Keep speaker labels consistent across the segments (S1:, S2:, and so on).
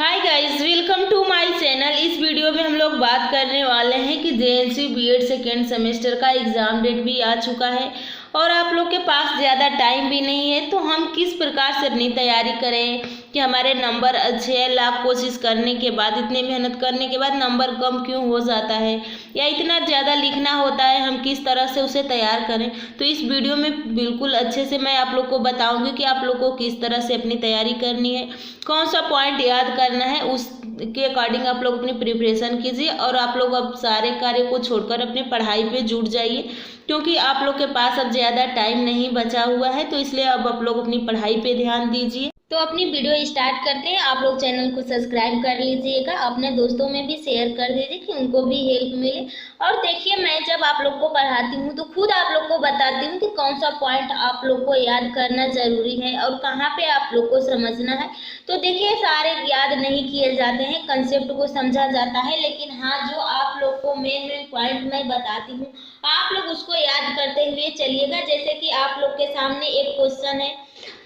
S1: Hi guys, welcome to my channel. इस video में हम लोग बात करने वाले हैं कि जेएनसी बीएड सेकेंड सेमेस्टर का एग्ज़ाम डेट भी आ चुका है और आप लोग के पास ज़्यादा टाइम भी नहीं है, तो हम किस प्रकार से अपनी तैयारी करें कि हमारे नंबर अच्छे हैं। लाख कोशिश करने के बाद, इतने मेहनत करने के बाद नंबर कम क्यों हो जाता है, या इतना ज़्यादा लिखना होता है, हम किस तरह से उसे तैयार करें। तो इस वीडियो में बिल्कुल अच्छे से मैं आप लोग को बताऊँगी कि आप लोग को किस तरह से अपनी तैयारी करनी है, कौन सा पॉइंट याद करना है, उसके अकॉर्डिंग आप लोग अपनी प्रिपरेशन कीजिए। और आप लोग अब सारे कार्य को छोड़कर अपनी पढ़ाई पे जुट जाइए, क्योंकि आप लोग के पास अब ज़्यादा टाइम नहीं बचा हुआ है, तो इसलिए अब आप लोग अपनी पढ़ाई पे ध्यान दीजिए।
S2: तो अपनी वीडियो स्टार्ट करते हैं। आप लोग चैनल को सब्सक्राइब कर लीजिएगा, अपने दोस्तों में भी शेयर कर दीजिए कि उनको भी हेल्प मिले। और देखिए, मैं जब आप लोग को पढ़ाती हूँ तो खुद आप लोग को बताती हूँ कि कौन सा पॉइंट आप लोग को याद करना ज़रूरी है और कहाँ पे आप लोग को समझना है। तो देखिए, सारे याद नहीं किए जाते हैं, कंसेप्ट को समझा जाता है, लेकिन हाँ, जो आप लोग को मेन पॉइंट मैं बताती हूँ आप लोग उसको याद करते हुए चलिएगा। जैसे कि आप लोग के सामने एक क्वेश्चन है,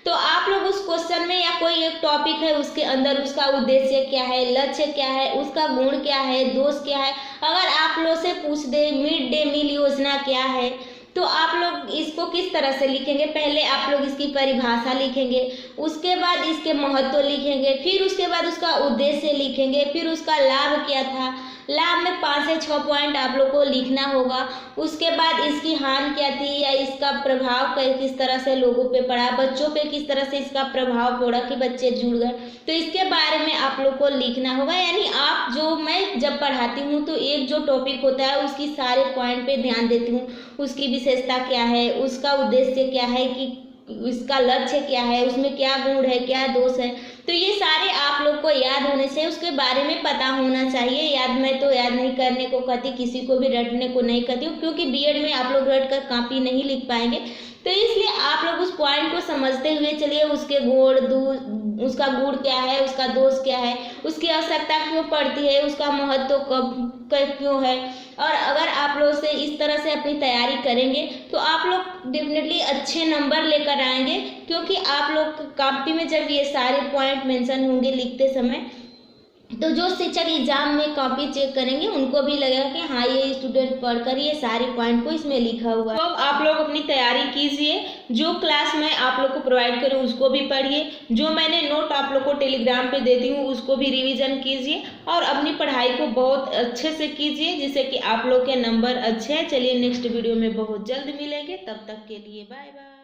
S2: तो आप लोग उस क्वेश्चन में या कोई एक टॉपिक है, उसके अंदर उसका उद्देश्य क्या है, लक्ष्य क्या है, उसका गुण क्या है, दोष क्या है। अगर आप लोग से पूछ दे मिड डे मील योजना क्या है, तो आप लोग इसको किस तरह से लिखेंगे। पहले आप लोग इसकी परिभाषा लिखेंगे, उसके बाद इसके महत्व लिखेंगे, फिर उसके बाद उसका उद्देश्य लिखेंगे, फिर उसका लाभ क्या था। लाभ में 5 से 6 पॉइंट आप लोग को लिखना होगा। उसके बाद इसकी हानि क्या थी, या इसका प्रभाव किस तरह से लोगों पे पड़ा, बच्चों पे किस तरह से इसका प्रभाव पड़ा कि बच्चे जुड़ गए, तो इसके बारे में आप लोग को लिखना होगा। यानी आप जो मैं जब पढ़ाती हूँ तो एक जो टॉपिक होता है उसकी सारे पॉइंट पे ध्यान देती हूँ। उसकी विशेषता क्या है, उसका उद्देश्य क्या है, कि इसका लक्ष्य क्या है, उसमें क्या गुण है, क्या दोष है, तो ये सारे आप लोग को याद होने से उसके बारे में पता होना चाहिए। याद मैं तो याद नहीं करने को कहती, किसी को भी रटने को नहीं कहती हूँ, क्योंकि बीएड में आप लोग रट कर कॉपी नहीं लिख पाएंगे। तो इसलिए आप लोग उस पॉइंट को समझते हुए चलिए। उसके उसका गुण क्या है, उसका दोष क्या है, उसकी आवश्यकता क्यों पड़ती है, उसका महत्व कब क्यों है। और अगर आप लोग से इस तरह से अपनी तैयारी करेंगे तो आप लोग डेफिनेटली अच्छे नंबर लेकर आएंगे, क्योंकि आप लोग कॉपी में जब ये सारे पॉइंट मेंशन होंगे लिखते समय, तो जो शिक्षक एग्जाम में कॉपी चेक करेंगे उनको भी लगेगा कि हाँ, ये स्टूडेंट पढ़कर ये सारे पॉइंट को इसमें लिखा हुआ है।
S1: तो अब आप लोग अपनी तैयारी कीजिए। जो क्लास मैं आप लोग को प्रोवाइड करूँ उसको भी पढ़िए, जो मैंने नोट आप लोग को टेलीग्राम पे देती हूँ उसको भी रिवीजन कीजिए, और अपनी पढ़ाई को बहुत अच्छे से कीजिए, जिससे कि आप लोग के नंबर अच्छे हैं। चलिए, नेक्स्ट वीडियो में बहुत जल्द मिलेंगे, तब तक के लिए बाय बाय।